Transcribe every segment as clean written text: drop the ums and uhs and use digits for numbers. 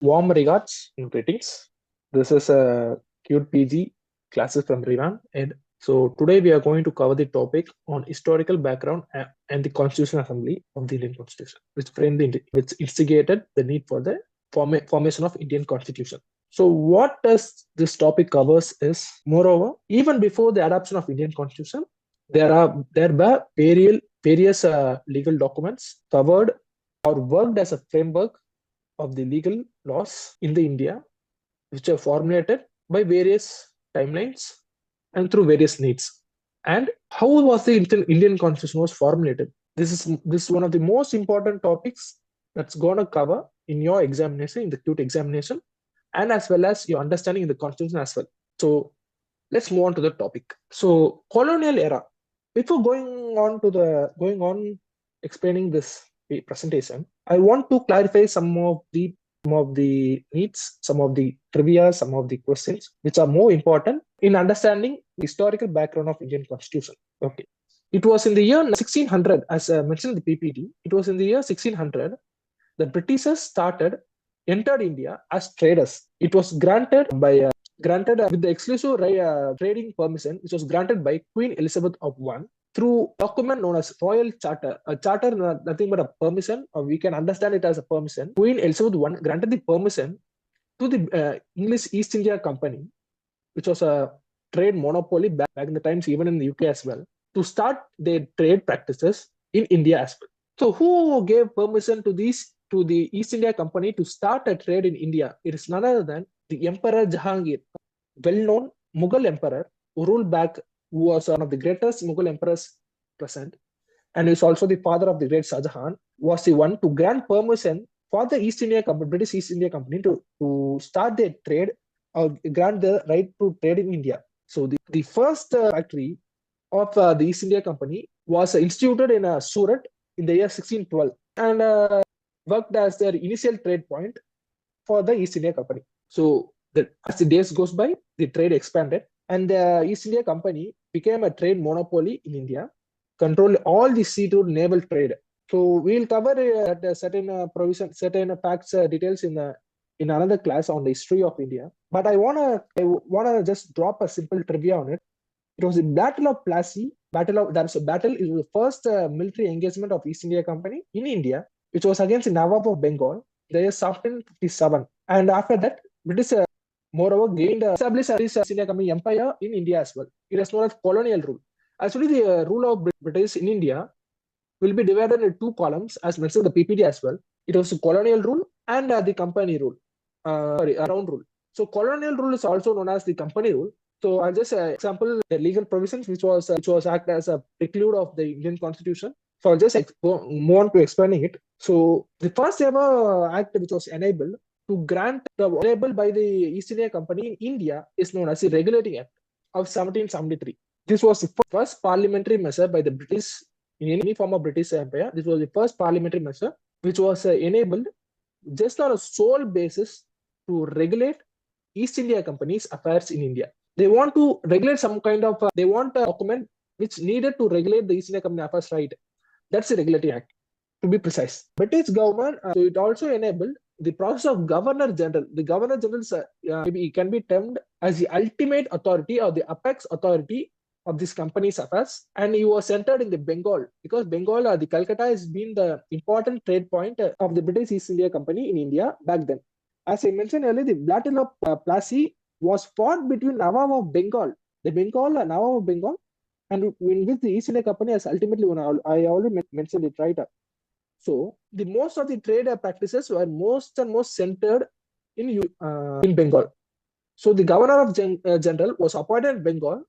Warm regards and greetings. This is a CUET PG classes from Revamp ED. So today we are going to cover the topic on historical background and the Constitutional Assembly of the Indian Constitution, which instigated the need for the formation of Indian Constitution. So what does this topic covers is, moreover, even before the adoption of Indian Constitution, there were various legal documents covered or worked as a framework of the legal laws in the India, which are formulated by various timelines and through various needs. And how was the Indian Constitution was formulated? This is one of the most important topics that's going to cover in your examination, in the CUET examination, and as well as your understanding in the Constitution as well. So let's move on to the topic. So colonial era. Before going on explaining this presentation, I want to clarify some of the needs, some of the trivia, some of the questions which are more important in understanding the historical background of Indian Constitution. Okay. It was in the year 1600, as mentioned in the PPT, it was in the year 1600 the Britishers entered India as traders. It was granted with the exclusive trading permission, which was granted by Queen Elizabeth I through document known as Royal Charter. A charter, nothing but a permission, or we can understand it as a permission. Queen Elizabeth I granted the permission to the English East India Company, which was a trade monopoly back in the times, even in the UK as well, to start their trade practices in India as well. So who gave permission to the East India Company to start a trade in India? It is none other than the Emperor Jahangir, well-known Mughal emperor who ruled back, who was one of the greatest Mughal emperors present, and is also the father of the great Shah Jahan, was the one to grant permission for the East India Company, British East India Company, to start their trade or grant the right to trade in India. So the first factory of the East India Company was instituted in Surat in the year 1612 and worked as their initial trade point for the East India Company. So as the days goes by, the trade expanded, and the East India Company became a trade monopoly in India, controlled all the sea to naval trade. So we'll cover certain facts, details in another class on the history of India. But I wanna just drop a simple trivia on it. It was the Battle of Plassey. It was the first military engagement of East India Company in India, which was against the Nawab of Bengal, the year 1757. And after that, British moreover established a East India Company empire in India as well. It is known as colonial rule. Actually, the rule of British in India will be divided into two columns, as mentioned in the PPT as well. It was the colonial rule and the company rule, around rule. So colonial rule is also known as the company rule. So I'll just example the legal provisions which was act as a preclude of the Indian Constitution. So I'll just move on to explaining it. So the first ever act which was enabled by the East India Company in India is known as the Regulating Act of 1773. This was the first parliamentary measure by the British in any form of British Empire. This was the first parliamentary measure which was enabled just on a sole basis to regulate East India Company's affairs in India. They want to regulate some kind of, they want a document which needed to regulate the East India Company affairs, right? That's the Regulating Act, to be precise. British government, so it also enabled the process of Governor General. The Governor General maybe can be termed as the ultimate authority or the apex authority of this company's affairs, and he was centered in the Bengal, because Bengal, the Calcutta has been the important trade point of the British East India Company in India back then. As I mentioned earlier, the Battle of Plassey was fought between Nawab of Bengal, Nawab of Bengal, and in which the East India Company has ultimately won. I already mentioned it, right? So the most of the trade practices were most centered in Bengal. So the Governor of General was appointed in Bengal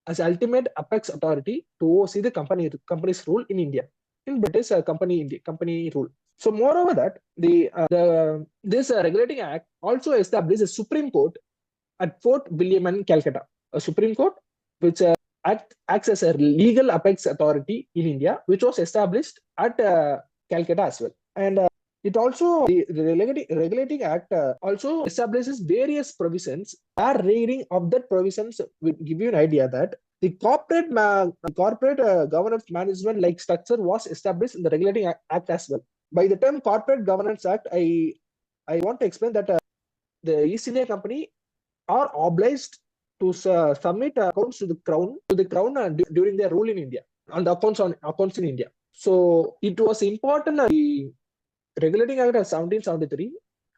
as ultimate apex authority to oversee the company's rule in India, in British company rule. So moreover that this Regulating Act also established a Supreme Court at Fort William in Calcutta, a Supreme Court which acts as a legal apex authority in India, which was established at Calcutta as well. And it also, the Regulating Act also establishes various provisions. Our reading of that provisions will give you an idea that the corporate governance management like structure was established in the Regulating Act as well. By the term Corporate Governance Act, I want to explain that the East India Company are obliged to submit accounts to the crown during their rule in India, on the accounts in India. So it was important. The Regulating Act of 1773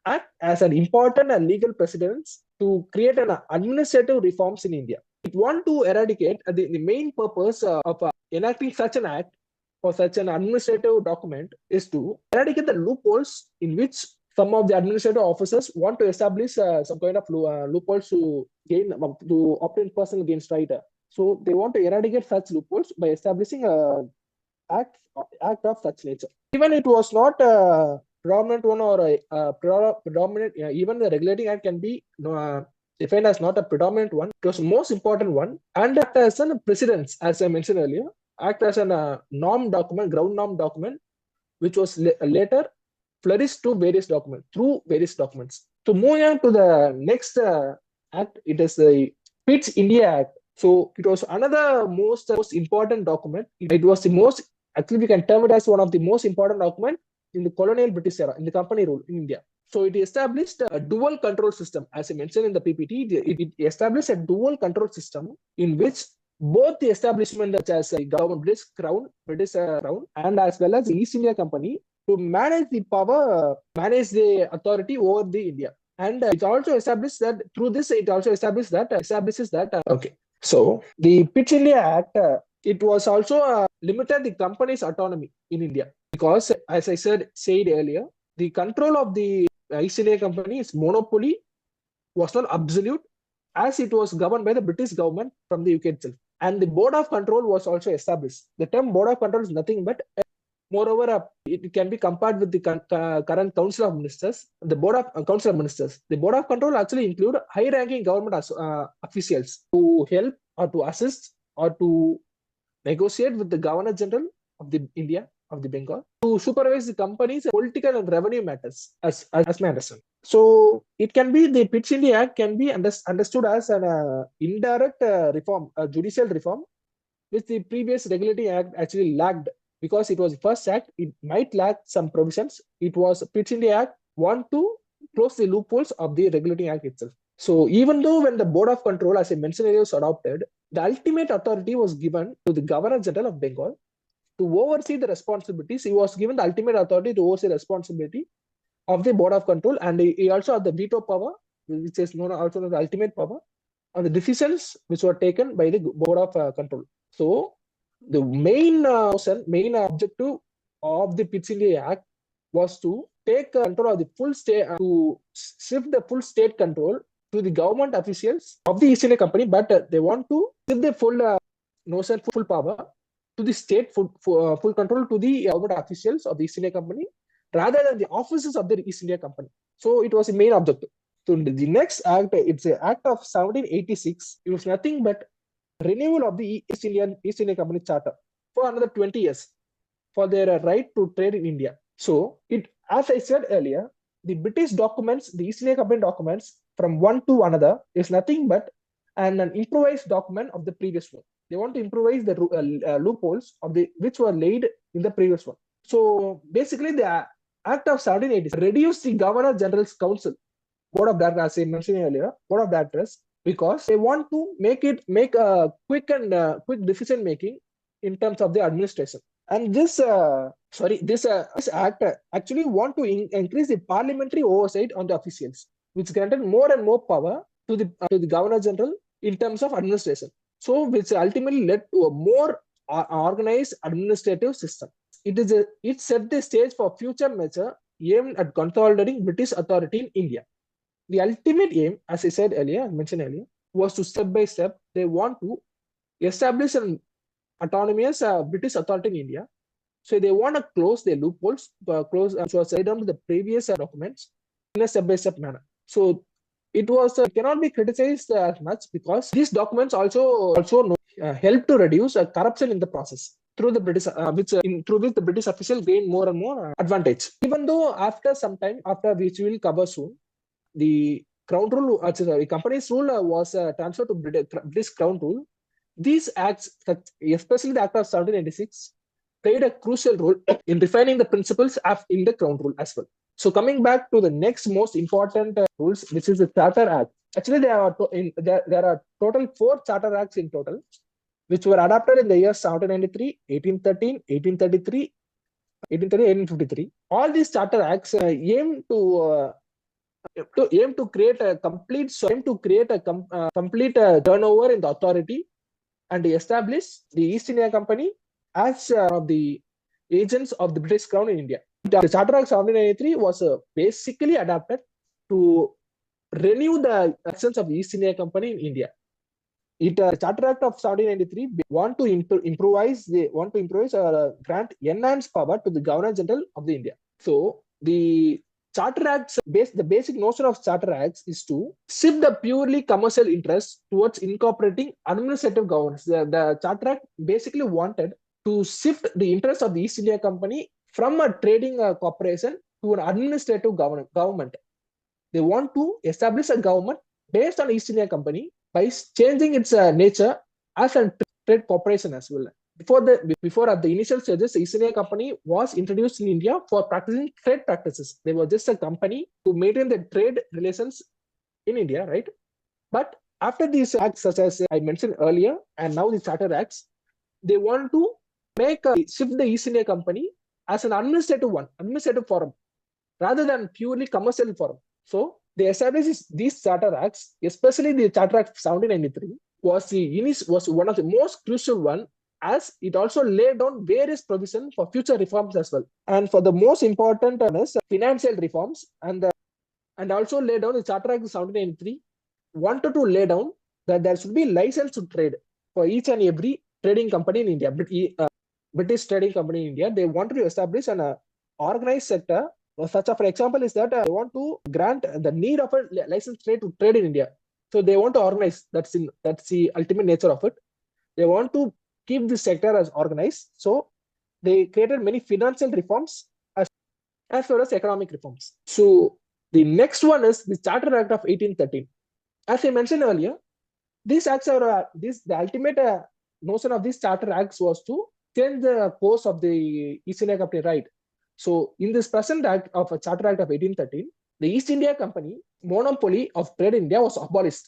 act as an important legal precedence to create an administrative reforms in India. It want to eradicate the main purpose of enacting such an act for such an administrative document is to eradicate the loopholes in which some of the administrative officers want to establish some kind of loopholes to gain to obtain personal gains, right? So they want to eradicate such loopholes by establishing a act of such nature. Even it was not a predominant one or a predominant, even the regulating act can be defined as not a predominant one. It was the most important one and act as a precedence, as I mentioned earlier, act as a norm document, ground norm document, which was later flourished to various documents through various documents. So moving on to the next act, it is the Pitt's India Act. So it was another most important document. It was the most, actually we can term it as one of the most important document in the colonial British era, in the company rule in India. So it established a dual control system. As I mentioned in the PPT, it established a dual control system in which both the establishment such as government, British Crown, and as well as the East India Company to manage the power, manage the authority over the India. And it also established that through this, it also establishes that. Okay. So the Pitt India Act, it was also limited the company's autonomy in India because, as I said earlier, the control of the East India Company's monopoly was not absolute, as it was governed by the British government from the UK itself. And the board of control was also established. The term board of control is nothing but, moreover, it can be compared with the current Council of Ministers, the board of Council of Ministers. The board of control actually include high-ranking government officials to help or to assist or to negotiate with the Governor General of the India, of the Bengal, to supervise the company's political and revenue matters, as my understanding. So it can be, the Pitt India Act can be understood as an indirect reform, a judicial reform, which the previous regulating act actually lacked because it was the first act. It might lack some provisions. It was Pitt India Act want to close the loopholes of the regulating act itself. So even though when the board of control, as I mentioned earlier, was adopted, the ultimate authority was given to the Governor General of Bengal to oversee the responsibilities. He was given the ultimate authority to oversee the responsibility of the board of control, and he also had the veto power, which is known also as the ultimate power, on the decisions which were taken by the board of control. So the main objective of the Pitt India Act was to take control of the full state, to shift the full state control to the government officials of the East India Company, but they want to give the full power to the state, full control to the government officials of the East India Company rather than the officers of the East India Company. So it was the main objective. So the next act, it's an act of 1786. It was nothing but renewal of the East India Company Charter for another 20 years for their right to trade in India. So it, as I said earlier, the British documents, the East India Company documents from one to another is nothing but an improvised document of the previous one. They want to improvise the loopholes of the which were laid in the previous one. So basically, the Act of 1780 reduced the Governor General's Council, Board of Directors, as I mentioned earlier, Board of Directors, because they want to make a quick decision making in terms of the administration. And this act actually want to increase the parliamentary oversight on the officials, which granted more and more power to the Governor General in terms of administration. So which ultimately led to a more organized administrative system. It set the stage for future measure aimed at consolidating British authority in India. The ultimate aim, as I mentioned earlier, was to step by step, they want to establish an autonomous British authority in India. So they want to close their loopholes, which was laid down to the previous documents in a step by step manner. So it cannot be criticized as much because these documents also help to reduce corruption in the process through the British, through which the British officials gain more and more advantage. Even though after some time, after which we will cover soon, the Crown rule, the company's rule was transferred to British Crown rule. These acts, especially the Act of 1786, played a crucial role in defining the principles in the Crown rule as well. So coming back to the next most important rules, which is the Charter Act. Actually, there are total 4 Charter Acts in total, which were adopted in the years 1793, 1813, 1833, 1853. All these Charter Acts aim to create a complete turnover in the authority and establish the East India Company as of the agents of the British Crown in India. The Charter Act 1793 was basically adapted to renew the actions of the East India Company in India. The Charter Act of 1793 want to improvise or grant enhanced power to the Governor General of the India. So the Charter Acts, the basic notion of Charter Acts is to shift the purely commercial interests towards incorporating administrative governance. The Charter Act basically wanted to shift the interests of the East India Company from a trading corporation to an administrative government. They want to establish a government based on East India Company by changing its nature as a trade corporation as well. Before at the initial stages, the East India Company was introduced in India for practicing trade practices. They were just a company to maintain the trade relations in India, right? But after these acts, such as I mentioned earlier, and now the Charter Acts, they want to shift the East India Company as an administrative forum, rather than purely commercial forum. So they established these Charter Acts, especially the Charter Act 1793, was one of the most crucial one, as it also laid down various provisions for future reforms as well. And for the most important is financial reforms, and also laid down the Charter Act 1793 wanted to lay down that there should be license to trade for each and every trading company in India. British trading company in India, they wanted to establish an organized sector. Such a, for example, is that they want to grant the need of a license trade to trade in India. So they want to organize. That's the ultimate nature of it. They want to keep this sector as organized. So they created many financial reforms as well as economic reforms. So the next one is the Charter Act of 1813. As I mentioned earlier, these acts are the ultimate notion of these Charter Acts was to change the course of the East India Company, right? So in this present act of a Charter Act of 1813, the East India Company monopoly of trade in India was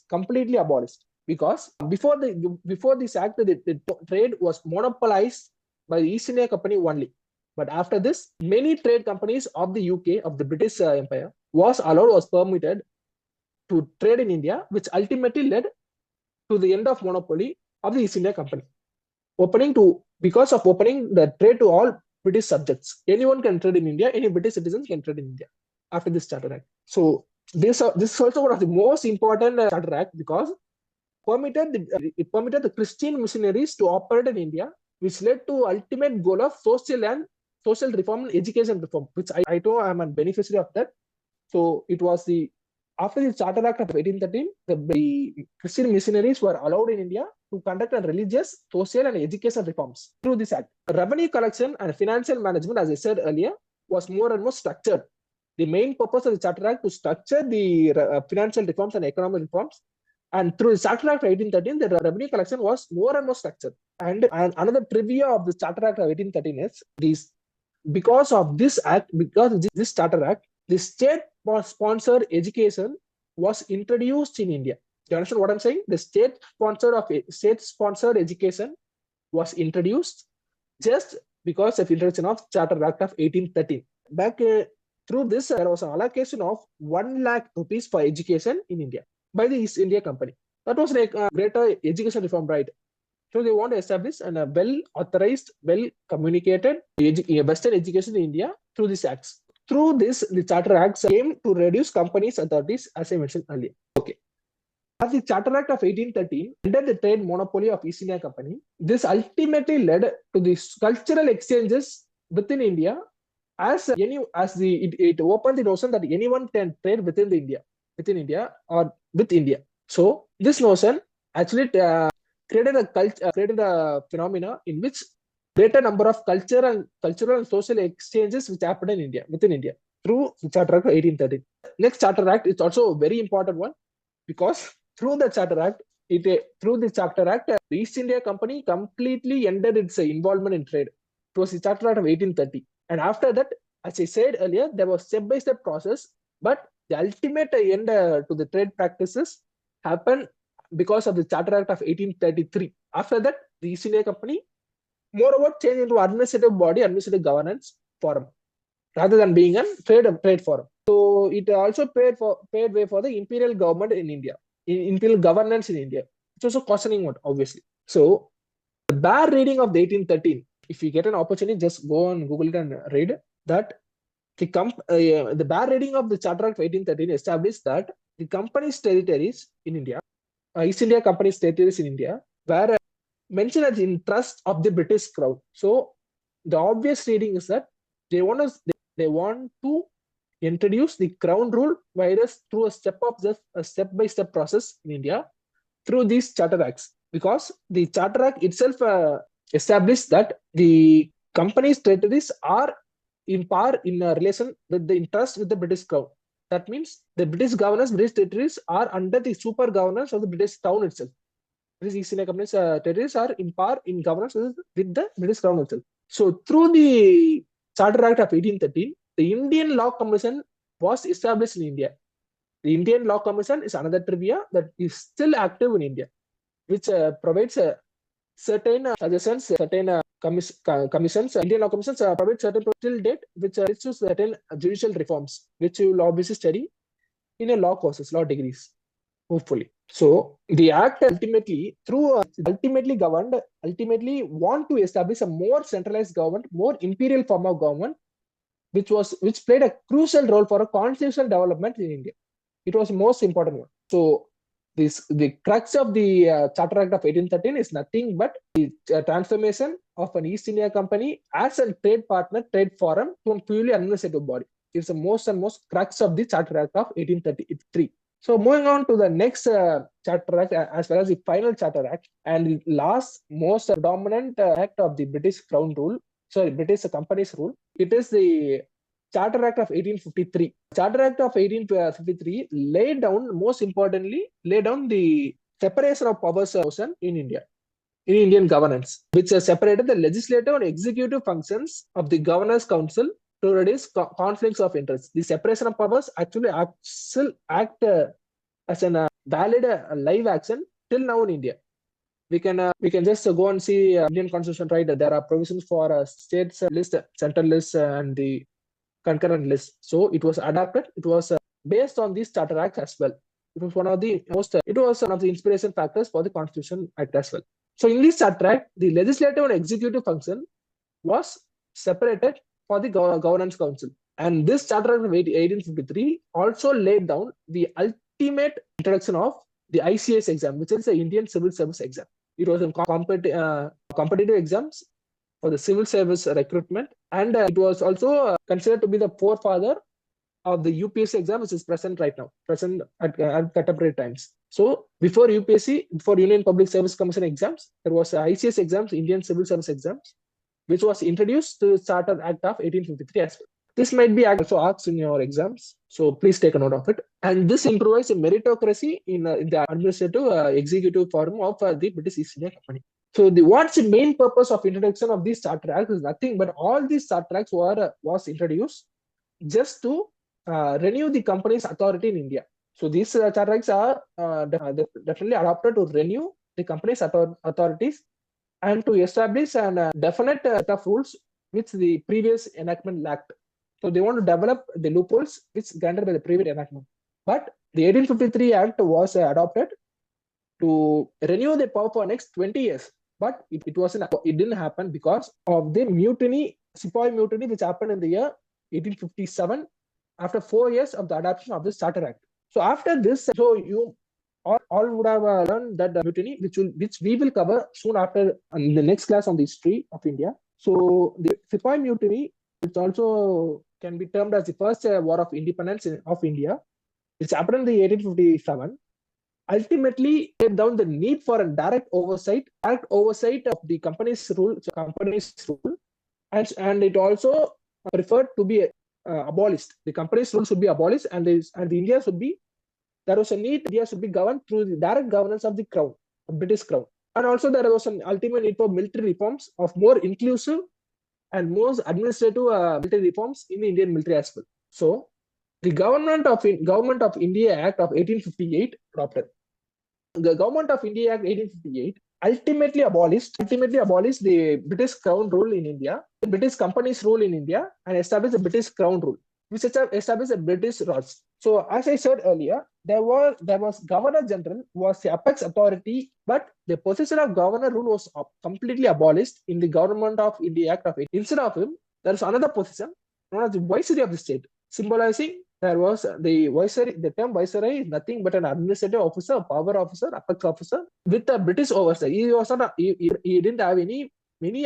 completely abolished, because before this act, the trade was monopolized by the East India Company only. But after this, many trade companies of the UK, of the British Empire, was permitted to trade in India, which ultimately led to the end of monopoly of the East India Company. Because of opening the trade to all British subjects. Anyone can trade in India, any British citizens can trade in India after this Charter Act. So this is also one of the most important Charter Act, because it permitted the Christian missionaries to operate in India, which led to ultimate goal of social reform and education reform, which I know I am a beneficiary of that. So it was after the Charter Act of 1813, the Christian missionaries were allowed in India to conduct religious, social, and educational reforms through this act. Revenue collection and financial management, as I said earlier, was more and more structured. The main purpose of the Charter Act to structure the financial reforms and economic reforms. And through the Charter Act of 1813, the revenue collection was more and more structured. And another trivia of the Charter Act of 1813 is because of this Charter Act, the state-sponsored education was introduced in India. Do you understand what I'm saying? The state-sponsored education was introduced just because of introduction of Charter Act of 1813. Back through this, there was an allocation of 1 lakh rupees for education in India by the East India Company. That was like a greater education reform, right? So they want to establish a well-authorized, well-communicated Western education in India through these acts. Through this, the Charter Acts aim to reduce companies' authorities, as I mentioned earlier. Okay. As the Charter Act of 1813 ended the trade monopoly of East India Company, this ultimately led to the cultural exchanges within India, it opened the notion that anyone can trade within India or with India. So this notion actually created a phenomena in which greater number of cultural and social exchanges which happened within India through the Charter Act of 1813. Next Charter Act is also a very important one, because through the Charter Act, the East India Company completely ended its involvement in trade. It was the Charter Act of 1830. And after that, As I said earlier, there was step-by-step process, but the ultimate end to the trade practices happened because of the Charter Act of 1833. After that, the East India Company moreover changed into administrative body, administrative governance forum, rather than being a trade forum. So it also paid way for the imperial government in India, imperial governance in India. It's also questioning one, obviously. So the bare reading of the 1813, if you get an opportunity, just go on Google it and read that. The bare reading of the Charter Act of 1813 established that the company's territories in India, East India Company's territories in India, were mentioned as in trust of the British Crown. So the obvious reading is that they want to introduce the Crown rule virus through a step-by-step process in India through these Charter Acts, because the Charter Act itself established that the company's territories are in par in relation with the interest with the British Crown. That means the British governors, British territories are under the super governance of the British Crown itself. British East India Company's territories are in par in governance with the British Crown itself. So through the Charter Act of 1813, the Indian Law Commission was established in India. The Indian Law Commission is another trivia that is still active in India, which provides certain suggestions, certain commissions. Indian Law Commissions provide certain till date, which leads to certain judicial reforms, which you will obviously study in a law courses, law degrees, hopefully. So the act ultimately want to establish a more centralized government, more imperial form of government, which played a crucial role for a constitutional development in India. It was the most important one. So the crux of the Charter Act of 1813 is nothing but the transformation of an East India Company as a trade partner, trade forum to a purely administrative body. It's the most crux of the Charter Act of 1833. So moving on to the next Charter Act, as well as the final Charter Act, and the last most dominant act of the British Crown rule, British companies rule, it is the Charter Act of 1853. Charter Act of 1853 laid down the separation of powers in India, in Indian governance, which separated the legislative and executive functions of the Governors Council to reduce conflicts of interest. The separation of powers actually act as a valid live action till now in India. We can just go and see Indian Constitution, right? There are provisions for states list, central list, and the concurrent list. So it was adapted. It was based on these Charter Acts as well. It was one of the inspiration factors for the Constitution Act as well. So in this Charter Act, the legislative and executive function was separated for the Governance Council. And this Charter Act of 1853 also laid down the ultimate introduction of the ICS exam, which is the Indian Civil Service exam. It was a competitive exams for the civil service recruitment, and it was also considered to be the forefather of the UPSC exam, which is present right now, at contemporary times. So before UPSC, before Union Public Service Commission exams, there was ICS exams, Indian Civil Service exams, which was introduced to the Charter Act of 1853 as well. This might be also asked in your exams, so please take a note of it. And this improves meritocracy in the administrative executive form of the British East India Company. So what's the main purpose of introduction of these Charter Acts is nothing but all these Charter Acts was introduced just to renew the company's authority in India. So these Charter Acts are definitely adopted to renew the company's authorities and to establish a definite set of rules which the previous enactment lacked. So they want to develop the loopholes which granted by the previous enactment. But the 1853 Act was adopted to renew the power for next 20 years. But it didn't happen because of the mutiny, Sepoy mutiny, which happened in the year 1857 after 4 years of the adoption of this Charter Act. So after this, so you all would have learned that the mutiny, which we will cover soon after in the next class on the history of India. So the Sepoy mutiny, which also can be termed as the first war of independence of India, which happened in the 1857, ultimately laid down the need for a direct oversight of the company's rule, and it also preferred to be abolished. The company's rule should be abolished, and India should be. There was a need India should be governed through the direct governance of the Crown, the British Crown, and also there was an ultimate need for military reforms of more inclusive and most administrative military reforms in the Indian military as well. So the Government of India Act of 1858 adopted. The Government of India Act 1858 ultimately abolished the British Crown rule in India, the British company's rule in India, and established the British Crown rule, which established the British laws. So, as I said earlier, there was Governor General was the apex authority, but the position of Governor rule was completely abolished in the Government of India Act of 18. Instead of him, there is another position known as the Viceroy of the state, symbolizing there was the Viceroy. The term Viceroy is nothing but an administrative officer, power officer, apex officer with a British oversight. He was not he didn't have many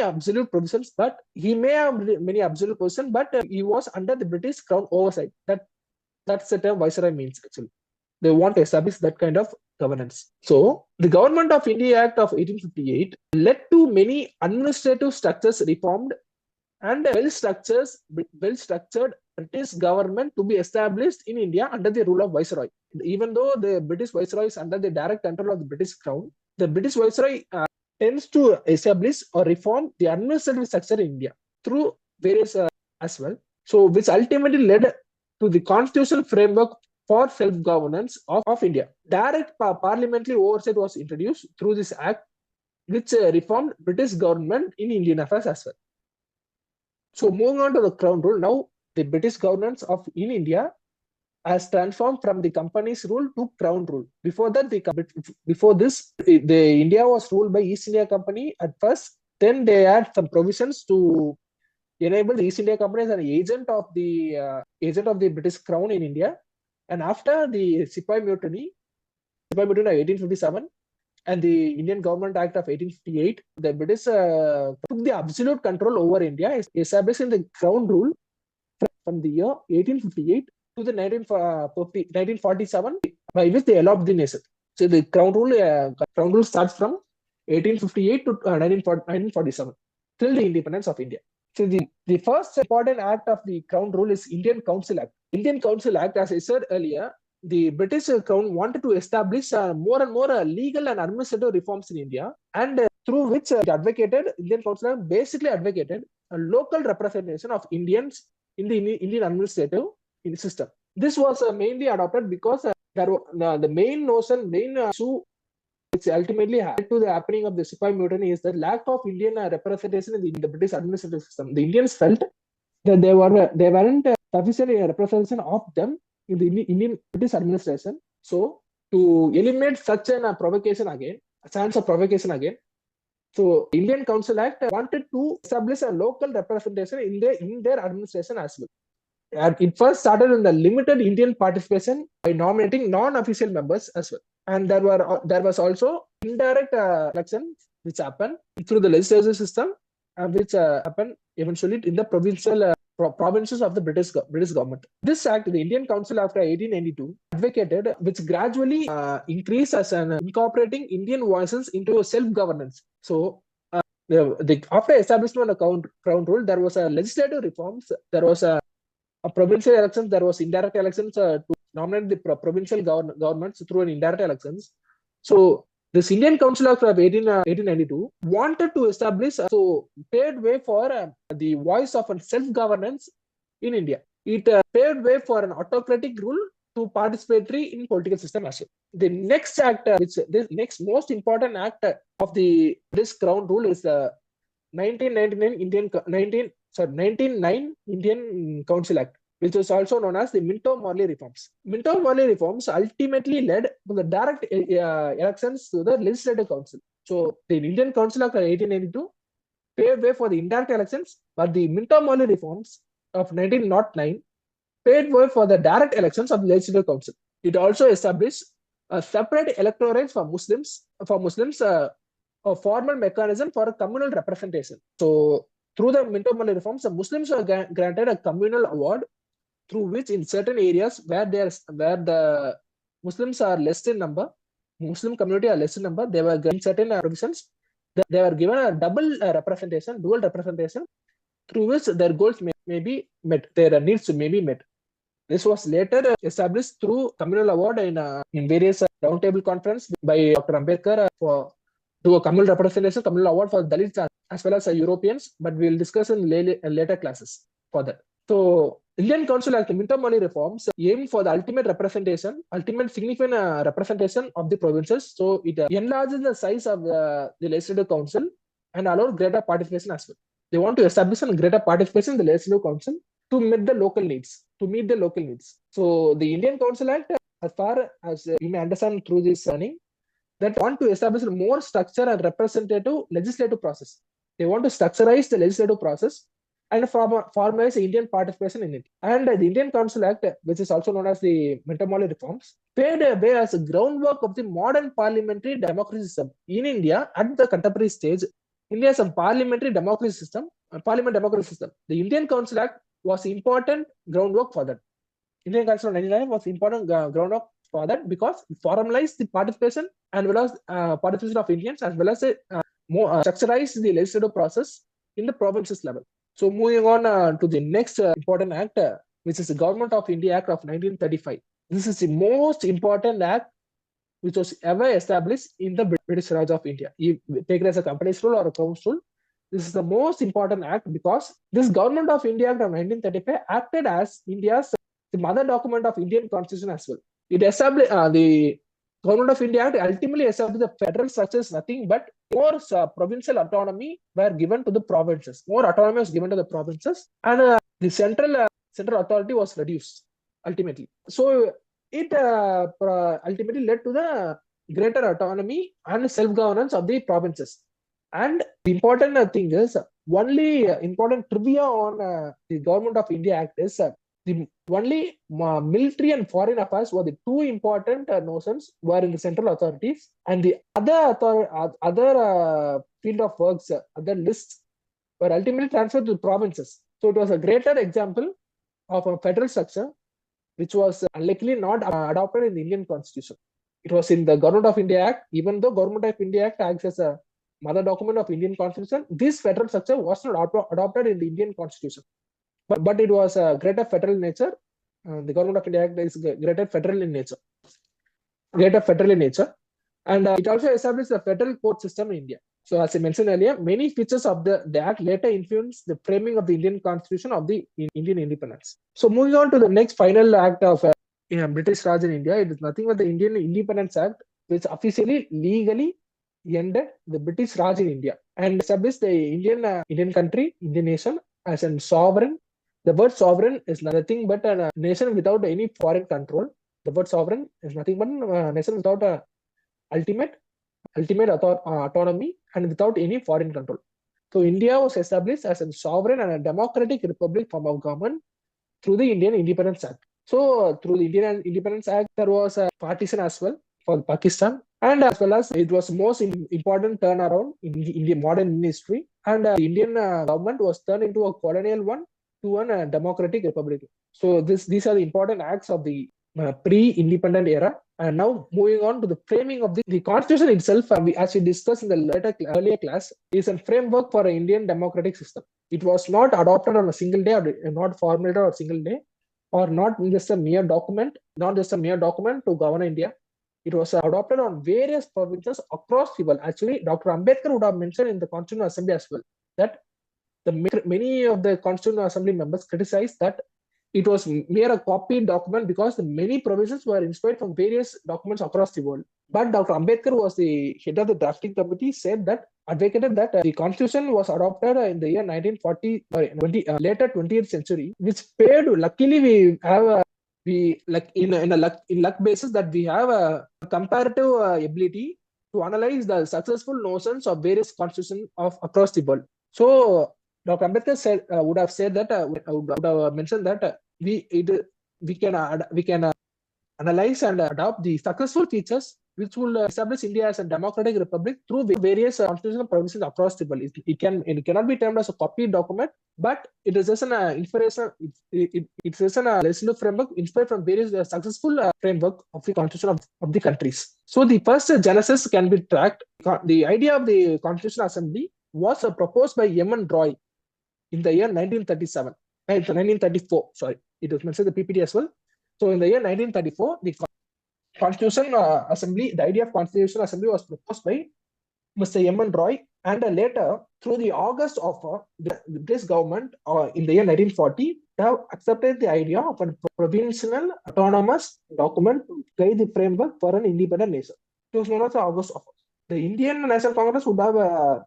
absolute provisions, but he may have many absolute provisions, but he was under the British Crown oversight. That's the term Viceroy means actually. They want to establish that kind of governance. So the Government of India Act of 1858 led to many administrative structures reformed and well-structured British government to be established in India under the rule of Viceroy. Even though the British Viceroy is under the direct control of the British Crown, the British Viceroy tends to establish or reform the administrative structure in India through various as well. So, which ultimately led to the constitutional framework for self-governance of India. Direct parliamentary oversight was introduced through this act, which reformed British government in Indian affairs as well. So moving on to the Crown rule, now the British governance in India has transformed from the company's rule to Crown rule. Before this, India was ruled by East India Company at first. Then they had some provisions to enable the East India Company as an agent of the British Crown in India. And after the Sepoy Mutiny of 1857, and the Indian Government Act of 1858, the British took the absolute control over India, establishing the Crown rule from the year 1858 to the 1947, by which they allowed the nation. So the Crown rule starts from 1858 to 1947, till the independence of India. So the first important act of the Crown rule is Indian Council Act. Indian Council Act, as I said earlier, the British Crown wanted to establish more and more legal and administrative reforms in India, and through which Indian Council Act basically advocated a local representation of Indians in the Indian administrative system. This was mainly adopted because the main issue which ultimately led to the happening of the Sepoy Mutiny is the lack of Indian representation in the British administrative system. The Indians felt that they weren't sufficient representation of them in the Indian British administration. So to eliminate such a chance of provocation again, so Indian Council Act wanted to establish a local representation in their administration as well. And it first started in the limited Indian participation by nominating non-official members as well. And there was also indirect elections which happened through the legislative system, which happened eventually in the provinces of the British government. This act, the Indian Council Act of 1892, advocated, which gradually increased as an incorporating Indian voices into self-governance. So after establishment of the Crown rule, there was a legislative reforms. There was a provincial elections. There was indirect elections to nominate the provincial governments through an indirect elections. So this Indian Council Act of 1892 wanted to establish, paved way for the voice of self-governance in India. It paved way for an autocratic rule to participatory in political system as well. The next act, the next most important act of this Crown rule is the 1909 Indian Council Act, which is also known as the Minto-Morley reforms. Minto-Morley reforms ultimately led to the direct elections to the Legislative Council. So the Indian Council Act of 1892 paved way for the indirect elections, but the Minto-Morley reforms of 1909 paved way for the direct elections of the Legislative Council. It also established a separate electorates for Muslims, a formal mechanism for a communal representation. So through the Minto-Morley reforms, the Muslims were granted a communal award, through which in certain areas where the Muslims are less in number, Muslim community are less in number, they were given certain provisions. They were given a dual representation, through which their goals may be met, their needs may be met. This was later established through communal award in various roundtable conference by Dr. Ambedkar to a communal representation, communal award for Dalits as well as Europeans, but we will discuss in later classes for that. So Indian Council Act, Minter-Money reforms aim for the ultimate significant representation of the provinces. So it enlarges the size of the legislative council and allows greater participation as well. They want to establish a greater participation in the legislative council to meet the local needs. So the Indian Council Act, as far as you may understand through this learning, that want to establish a more structure and representative legislative process. They want to structureize the legislative process and formalize Indian participation in it. And the Indian Council Act, which is also known as the Minter-Money reforms, paved a way as a groundwork of the modern parliamentary democracy system in India at the contemporary stage. India is a parliament democracy system. The Indian Council Act was important groundwork for that. Indian Council of 1999 was important groundwork for that because it formalized the participation and well as participation of Indians as well as more structurized the legislative process in the provinces level. So moving on to the next important act, which is the Government of India Act of 1935. This is the most important act which was ever established in the British Raj of India. You take it as a company's rule or a crown's rule. This is the most important act because this Government of India Act of 1935 acted as India's the mother document of Indian Constitution as well. It established the Government of India Act ultimately established the federal structures, nothing but more provincial autonomy were given to the provinces. More autonomy was given to the provinces, and the central authority was reduced ultimately. So it ultimately led to the greater autonomy and self-governance of the provinces. And the important thing is, only important trivia on the Government of India Act is the only military and foreign affairs were the two important notions were in the central authorities, and the other field of works, other lists were ultimately transferred to the provinces. So it was a greater example of a federal structure which was likely not adopted in the Indian Constitution. It was in the Government of India Act. Even though Government of India Act acts as a mother document of Indian Constitution, this federal structure was not adopted in the Indian Constitution. But it was a greater federal nature. The Government of India Act is greater federal in nature. And it also established a federal court system in India. So as I mentioned earlier, many features of the Act later influenced the framing of the Indian Constitution of the Indian independence. So moving on to the next final act of British Raj in India, it is nothing but the Indian Independence Act, which officially legally ended the British Raj in India and established the Indian country, Indian nation as a sovereign. The word sovereign is nothing but a nation without any foreign control. The word sovereign is nothing but a nation without a ultimate autonomy and without any foreign control. So India was established as a sovereign and a democratic republic form of government through the Indian Independence Act. So through the Indian Independence Act, there was a partition as well for Pakistan, and as well as it was most important turnaround in the modern history. And the Indian government was turned into a colonial one to a democratic republic. So these are the important acts of the pre-independent era. And now moving on to the framing of the Constitution itself, as we discussed in the earlier class, is a framework for an Indian democratic system. It was not adopted on a single day, or not formulated on a single day, or not just a mere document to govern India. It was adopted on various provinces across the world. Actually, Dr. Ambedkar would have mentioned in the Constitutional Assembly as well that many of the Constitutional Assembly members criticized that it was mere a copied document because many provisions were inspired from various documents across the world. But Dr. Ambedkar was the head of the drafting committee, advocated that the Constitution was adopted in the year 1940, later 20th century, which paved. Luckily, we have in luck basis that we have a comparative ability to analyze the successful notions of various constitutions of across the world. So Dr. Ambedkar would have mentioned that we can analyze and adopt the successful features which will establish India as a democratic republic through various constitutional provisions across the world. It cannot be termed as a copied document, but it is just an inspiration. It's just a legislative framework inspired from various successful framework of the constitution of the countries. So the first genesis can be tracked. The idea of the Constitutional Assembly was proposed by M.N. Roy in the year 1934. Sorry, it was mentioned in the PPT as well. So in the year 1934, the Constitutional Assembly, the idea of Constitutional Assembly was proposed by Mr. M.N. Roy, and later through the August offer, the British government in the year 1940 have accepted the idea of a provincial autonomous document to create the framework for an independent nation. It was known as the August offer. The Indian National Congress would have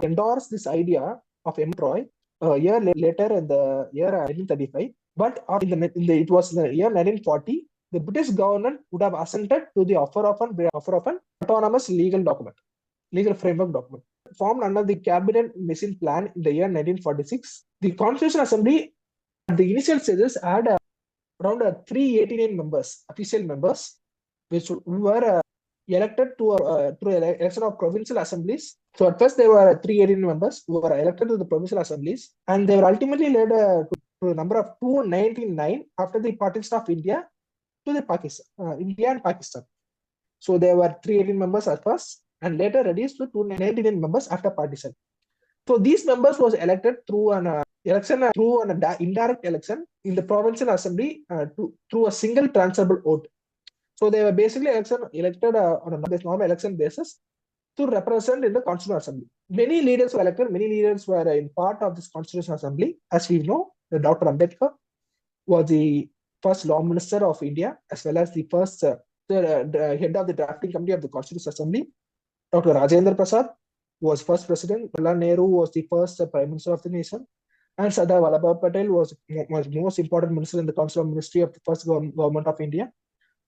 endorsed this idea of M. Roy a year later in the year 1935, but it was in the year 1940, the British government would have assented to the offer of an autonomous legal framework document formed under the Cabinet Mission Plan in the year 1946. The Constitutional Assembly at the initial stages had around 389 members, official members, which were elected through election of provincial assemblies. So at first there were 389 members who were elected to the provincial assemblies, and they were ultimately led to a number of 299 after the partition of India to the India and Pakistan. So there were 318 members at first, and later reduced to 299 members after partition. So these members was elected through an indirect election in the provincial assembly through a single transferable vote. So they were basically elected on a normal election basis to represent in the Constitutional Assembly. Many leaders were elected. Many leaders were in part of this Constitutional Assembly. As we know, Dr. Ambedkar was the first Law Minister of India, as well as the first the head of the drafting committee of the Constitutional Assembly. Dr. Rajendra Prasad was first president. Jawaharlal Nehru was the first prime minister of the nation. And Sardar Vallabhbhai Patel was most important minister in the Council of Ministry of the first government of India.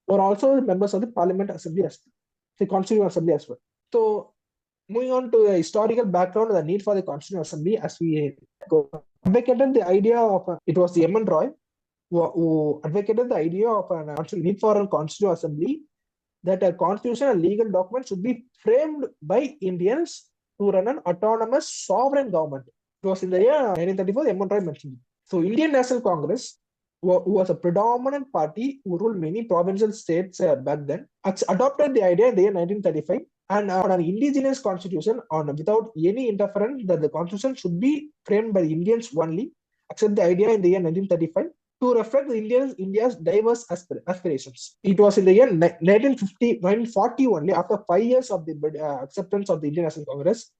Were also members of the Parliament Assembly as well, the Constitutional Assembly as well. So moving on to the historical background of the need for the Constitutional Assembly, as we go, advocated the idea of it was the M.N. Roy who advocated the idea of a need for a Constitutional Assembly, that a constitution and legal document should be framed by Indians to run an autonomous sovereign government. It was in the year 1934, M.N. Roy mentioned. So Indian National Congress, who was a predominant party who ruled many provincial states back then, adopted the idea in the year 1935, and on an indigenous constitution, without any interference, that the constitution should be framed by the Indians only, accept the idea in the year 1935 to reflect India's diverse aspirations. It was in the year 1940 only, after 5 years of the acceptance of the Indian National Congress,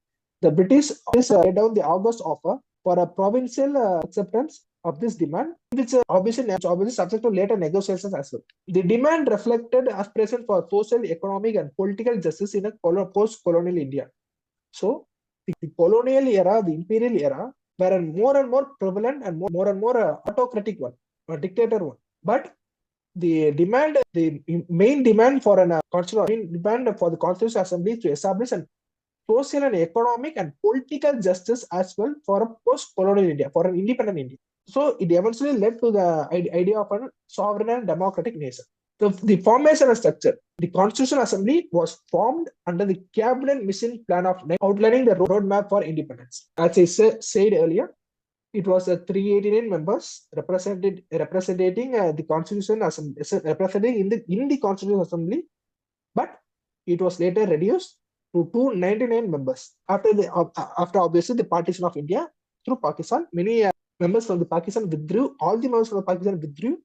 the British laid down the August offer for a provincial acceptance of this demand, which obviously subject to later negotiations as well. The demand reflected aspiration for social, economic, and political justice in a post-colonial India. So the colonial era, the imperial era, were more and more prevalent and more autocratic one, or dictator one. But the main demand for the Constitutional Assembly to establish an social and economic and political justice as well for a post-colonial India, for an independent India. So it eventually led to the idea of a sovereign and democratic nation. The formation and structure. The Constitutional Assembly was formed under the Cabinet Mission Plan of outlining the roadmap for independence. As I said earlier, it was 389 members representing the Constitutional Assembly, representing in the Constitutional Assembly, but it was later reduced to 299 members after obviously the partition of India through Pakistan. Many members from the Pakistan withdrew. All the members from the Pakistan withdrew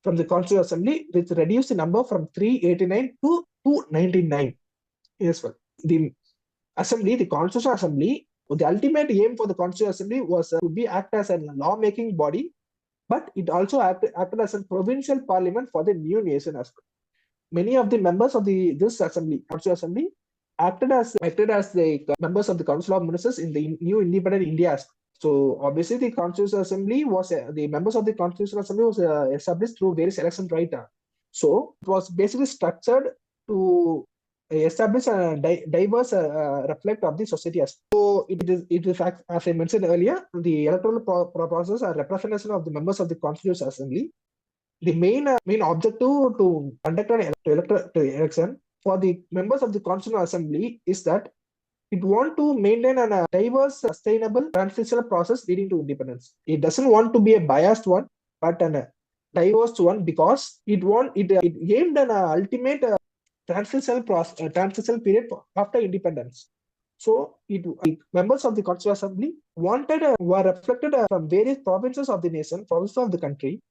from the Constitutional Assembly, which reduced the number from 389 to 299. Yes, well, the Assembly, the Constitutional Assembly, the ultimate aim for the Constitutional Assembly was to act as a law-making body, but it also acted as a provincial parliament for the new nation as well. Many of the members of this assembly, Constitutional Assembly, acted as the members of the Council of Ministers in the new independent India. So obviously the Constitutional Assembly was the members of the Constitutional Assembly was established through various elections, right? So it was basically structured to establish a diverse reflect of the society. So it is as I mentioned earlier, the electoral process and representation of the members of the Constitutional Assembly. The main objective to conduct an election for the members of the Constitutional Assembly is that it wants to maintain a diverse, sustainable transitional process leading to independence. It doesn't want to be a biased one, but a diverse one, because it aimed at an ultimate transitional period after independence. So members of the Constitutional Assembly were reflected from various provinces of the nation, provinces of the country,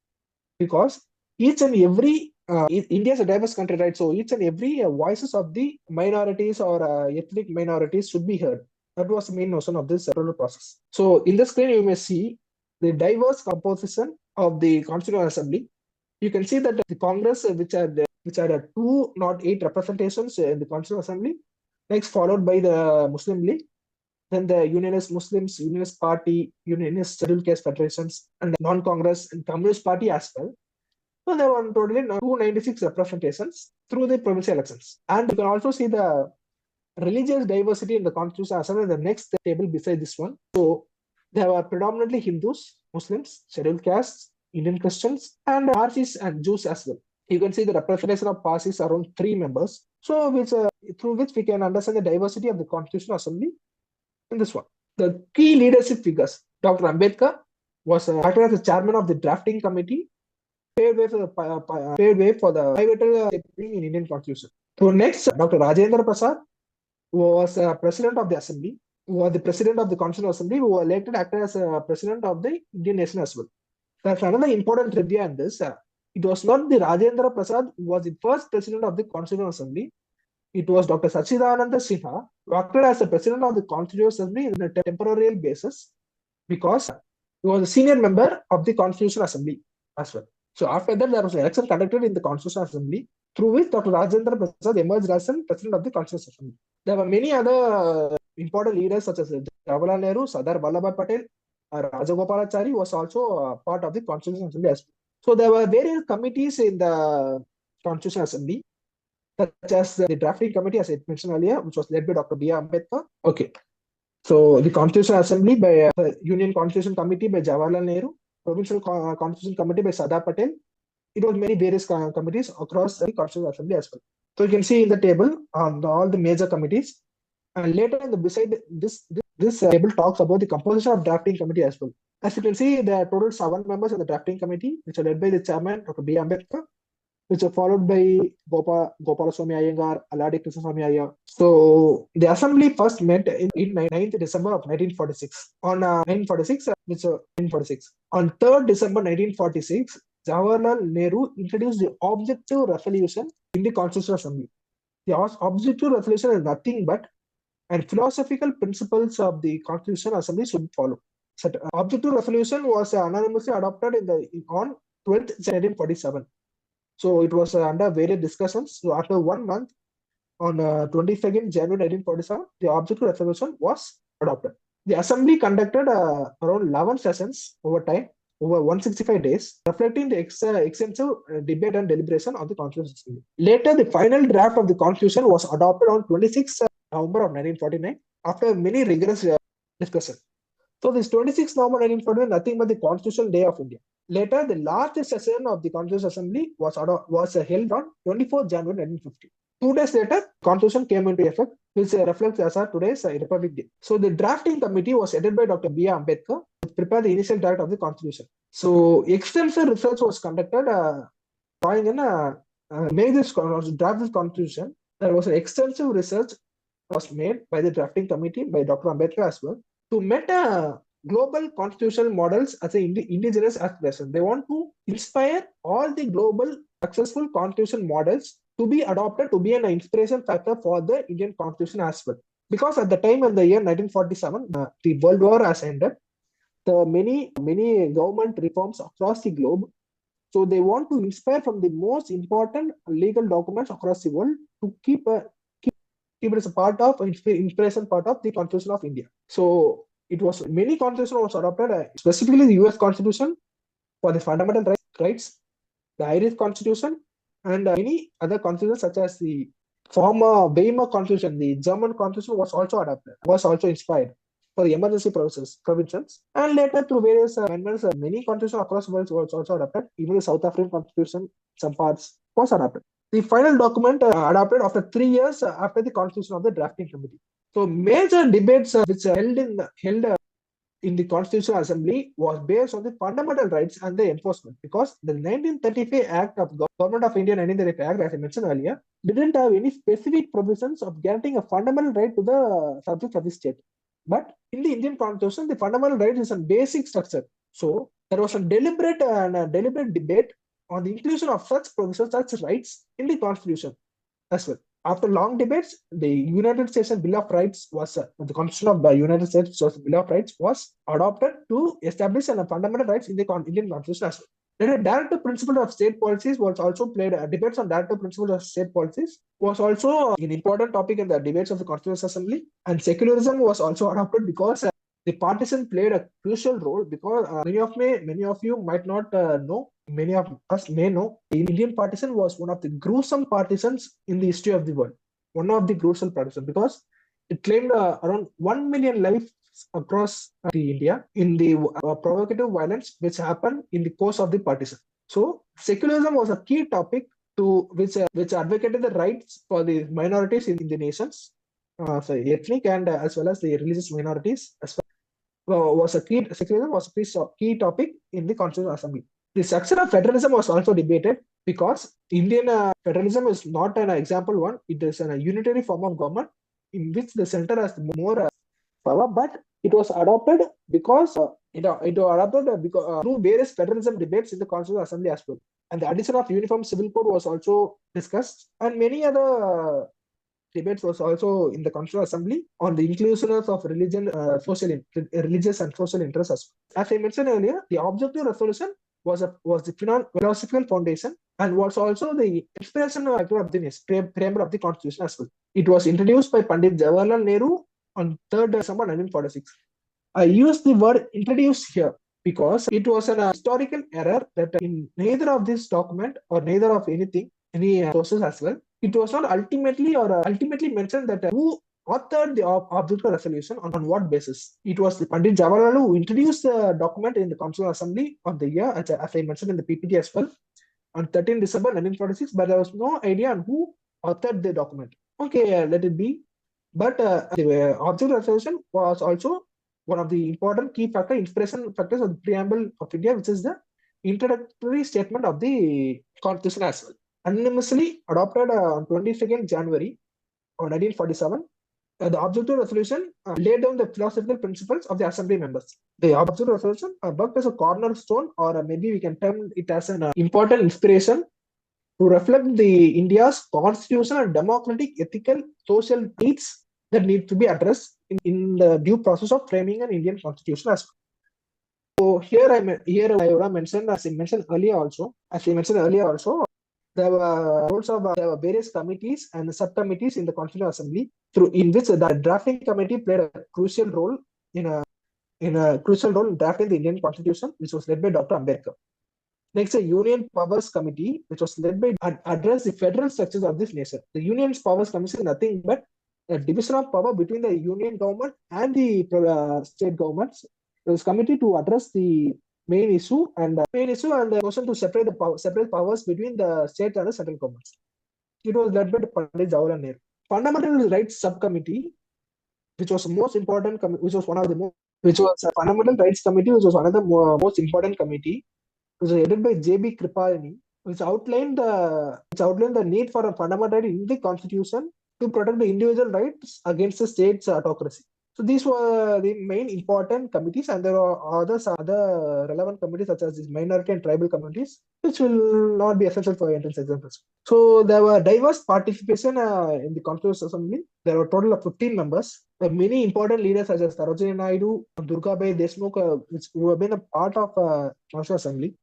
because each and every India is a diverse country, right? So each and every voices of the minorities or ethnic minorities should be heard. That was the main notion of this electoral process. So in the screen, you may see the diverse composition of the Constitutional Assembly. You can see that the Congress, which had 208 representations in the Constitutional Assembly, next followed by the Muslim League, then the Unionist Muslims, Unionist Party, Unionist Scheduled Caste Federations, and non-Congress and Communist Party as well. So there were totally 296 representations through the provincial elections. And you can also see the religious diversity in the constitution as well as the next table beside this one. So there were predominantly Hindus, Muslims, scheduled castes, Indian Christians, and Parsis and Jews as well. You can see the representation of Parsis around 3 members. So through which we can understand the diversity of the Constitutional Assembly in this one. The key leadership figures. Dr. Ambedkar was acted as the chairman of the drafting committee, paved way for the pivotal in Indian Constitution. So next, Dr. Rajendra Prasad was president of the assembly, who was the president of the Constitutional Assembly, who was later acted as president of the Indian nation as well. That's another important trivia in this. It was not the Rajendra Prasad who was the first president of the Constitutional Assembly. It was Dr. Sachidananda Sinha who acted as the president of the Constitutional Assembly on a temporary basis because he was a senior member of the Constitutional Assembly as well. So after that, there was an election conducted in the Constitutional Assembly through which Dr. Rajendra Prasad emerged as the president of the Constitutional Assembly. There were many other important leaders such as Jawaharlal Nehru, Sardar Vallabhbhai Patel, Rajagopalachari was also part of the Constitutional Assembly as well. So there were various committees in the Constitutional Assembly, such as the drafting committee, as I mentioned earlier, which was led by Dr. B.R. Ambedkar. Okay. So the Constitutional Assembly by Union Constitution Committee by Jawaharlal Nehru, Provincial Constitution Committee by Sardar Patel. It was many various committees across the Constitutional Assembly as well. So you can see in the table on all the major committees. And later in the beside this table talks about the composition of drafting committee as well. As you can see, there are total 7 members of the drafting committee, which are led by the chairman, Dr. B. Ambedkar, which are followed by Gopalaswamy Iyengar, Aladi Krishnaswamy Iyer. So the assembly first met in 9th December of 1946. On 1946. On 3rd December 1946, Jawaharlal Nehru introduced the objective resolution in the Constitutional Assembly. The objective resolution is nothing but and philosophical principles of the Constitutional Assembly should follow. So, objective resolution was anonymously adopted on 12th 1947. So it was under various discussions. So after 1 month, on 22nd January 1947, the objective resolution was adopted. The assembly conducted around 11 sessions over 165 days, reflecting the extensive debate and deliberation of the Constitution. Later, the final draft of the Constitution was adopted on 26th November of 1949 after many rigorous discussion. So this 26th November 1949, nothing but the Constitutional Day of India. Later, the last session of the Constitutional Assembly was held on 24th January 1950. 2 days later, Constitution came into effect, which reflects as our today's Republic Day. So the drafting committee was headed by Dr. B. Ambedkar to prepare the initial draft of the Constitution. So extensive research was conducted drawing in made this draft this Constitution. There was an extensive research was made by the drafting committee by Dr. Ambedkar as well to meet global constitutional models as an indigenous aspiration. They want to inspire all the global successful constitutional models to be adopted to be an inspiration factor for the Indian Constitution as well. Because at the time in the year 1947, the World War has ended. The many government reforms across the globe. So they want to inspire from the most important legal documents across the world to keep it as a part of inspiration part of the Constitution of India. So it was many constitutions was adopted, specifically the US Constitution for the fundamental rights, the Irish Constitution, and many other constitutions such as the former Weimar Constitution, the German Constitution was also adopted, was also inspired for the emergency provisions. And later through various amendments, many constitutions across the world was also adopted. Even the South African Constitution, some parts was adopted. The final document adopted after 3 years after the constitution of the drafting committee. So major debates which held in the Constitutional Assembly was based on the fundamental rights and the enforcement, because the 1935 Act of Government of India 1935 Act, as I mentioned earlier, didn't have any specific provisions of guaranteeing a fundamental right to the subjects of the state. But in the Indian Constitution, the fundamental right is a basic structure. So there was a deliberate debate on the inclusion of such provisions, such rights in the Constitution as well. After long debates, the United States Bill of Rights was the Constitution of the United States Bill of Rights was adopted to establish fundamental rights in the Indian Constitution as well. The directive principle of state policies was also played. Debates on directive principles of state policies was also an important topic in the debates of the Constitutional Assembly, and secularism was also adopted because the partisan played a crucial role. Because many of you might not know, many of us may know, the Indian partisan was one of the gruesome partisans in the history of the world. One of the gruesome partisans, because it claimed around 1 million lives across the India in the provocative violence which happened in the course of the partition. So secularism was a key topic to which advocated the rights for the minorities in the nations, ethnic and as well as the religious minorities as well. Secularism was a key topic in the Constitutional Assembly. The structure of federalism was also debated because Indian federalism is not an example one. It is a unitary form of government in which the center has more power, but it was adopted because through various federalism debates in the Constitutional Assembly as well. And the addition of uniform civil code was also discussed, and many other debates was also in the Constitutional Assembly on the inclusiveness of religion, religious and social interests as well. As I mentioned earlier, the objective resolution was the philosophical foundation and was also the inspiration of the preamble of the Constitution as well. It was introduced by Pandit Jawaharlal Nehru on 3rd December 1946. I use the word introduced here because it was an historical error that in neither of this document or neither of any sources as well, it was not ultimately mentioned that who authored the objective resolution on what basis. It was the Pandit Jawaharlal who introduced the document in the Constitutional Assembly of the year, as I mentioned in the PPT as well, on 13 December 1946, but there was no idea on who authored the document. Okay, let it be. But the objective resolution was also one of the important key inspiration factors of the preamble of India, which is the introductory statement of the Constitution as well. Unanimously adopted on 22nd January 1947, the objective resolution laid down the philosophical principles of the assembly members. The objective resolution worked as a cornerstone, or maybe we can term it as an important inspiration to reflect the India's constitutional and democratic, ethical, social needs that need to be addressed in the due process of framing an Indian constitution as well. So here I mentioned, as I mentioned earlier also, there were various committees and subcommittees in the Constitutional Assembly in which the drafting committee played a crucial role in drafting the Indian Constitution, which was led by Dr. Ambedkar. Next, a Union Powers Committee, which was led by address the federal structures of this nation. The Union Powers Committee is nothing but a division of power between the union government and the state governments. It was committee to address the main issue and the question to separate powers between the state and the central governments. It was led by Pandit Jawaharlal Nehru. Fundamental Rights Subcommittee, which was most important, which was a Fundamental Rights Committee, which was one of the most important committee. It was headed by J.B. Kripalani, which outlined the need for a fundamental right in the Constitution to protect the individual rights against the state's autocracy. So these were the main important committees, and there are other relevant committees such as these minority and tribal committees, which will not be essential for entrance exams. So there were diverse participation in the Constitutional Assembly. There were a total of 15 members. Many important leaders such as Sarojini Naidu, Durgabai Deshmukh, who have been a part of Constitutional Assembly.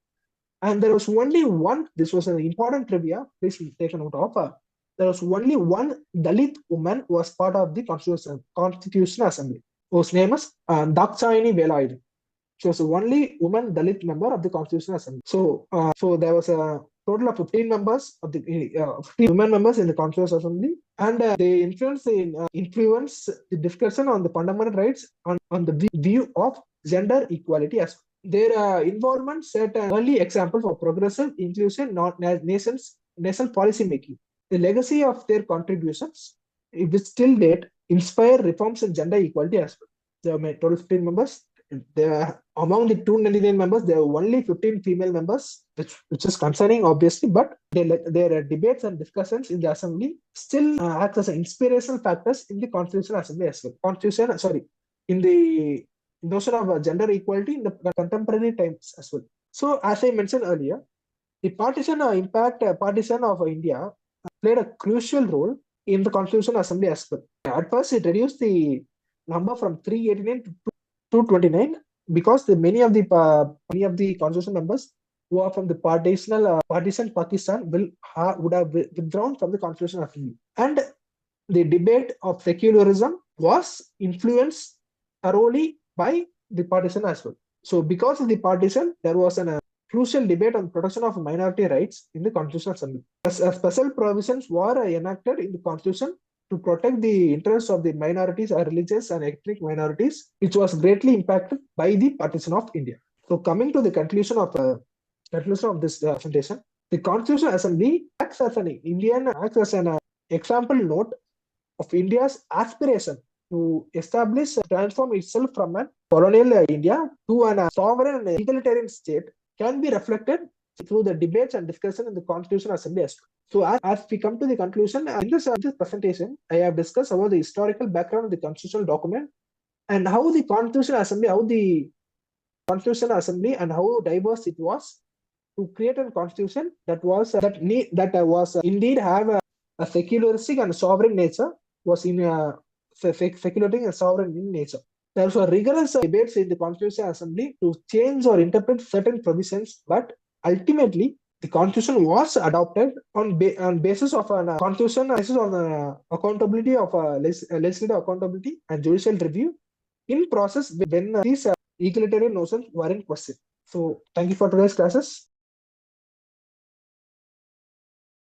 And there was only one. This was an important trivia. Please take a note of. There was only one Dalit woman who was part of the Constitutional Assembly, whose name is Dakshayani Velayudu. She was the only woman Dalit member of the Constitutional Assembly. So there was a total of 15 members of the 15 women members in the Constitutional Assembly, and they influenced the discussion on the fundamental rights on the view of gender equality as well. Their involvement set an early example for progressive, inclusive national policy making. The legacy of their contributions, which still date, inspire reforms in gender equality as well. There were total 15 members. Among the 299 members, there were only 15 female members, which is concerning, obviously, but their debates and discussions in the assembly still act as inspirational factors in the Constitutional Assembly as well. In the notion of gender equality in the contemporary times as well. So, as I mentioned earlier, The partition of India played a crucial role in the Constitutional Assembly as well. At first, it reduced the number from 389 to 229 because many of the constitutional members who are from the partition Pakistan would have withdrawn from the Constitutional Assembly. And the debate of secularism was influenced thoroughly by the partition as well. So because of the partition, there was a crucial debate on protection of minority rights in the Constitutional Assembly. Special provisions were enacted in the Constitution to protect the interests of the minorities, religious and ethnic minorities, which was greatly impacted by the partition of India. So coming to the conclusion of this presentation, the Constitutional Assembly acts as an example note of India's aspiration to transform itself from a colonial India to a sovereign and egalitarian state can be reflected through the debates and discussion in the Constitutional Assembly as well. So as we come to the conclusion, in this presentation, I have discussed about the historical background of the constitutional document and how the Constitutional Assembly and how diverse it was to create a constitution that was indeed have a secularistic and sovereign nature, was in secularistic and sovereign in nature. There were rigorous debates in the Constitutional Assembly to change or interpret certain provisions, but ultimately the Constitution was adopted on basis of a Constitution, basis on accountability of legislative accountability and judicial review in process when these egalitarian notions were in question. So thank you for today's classes.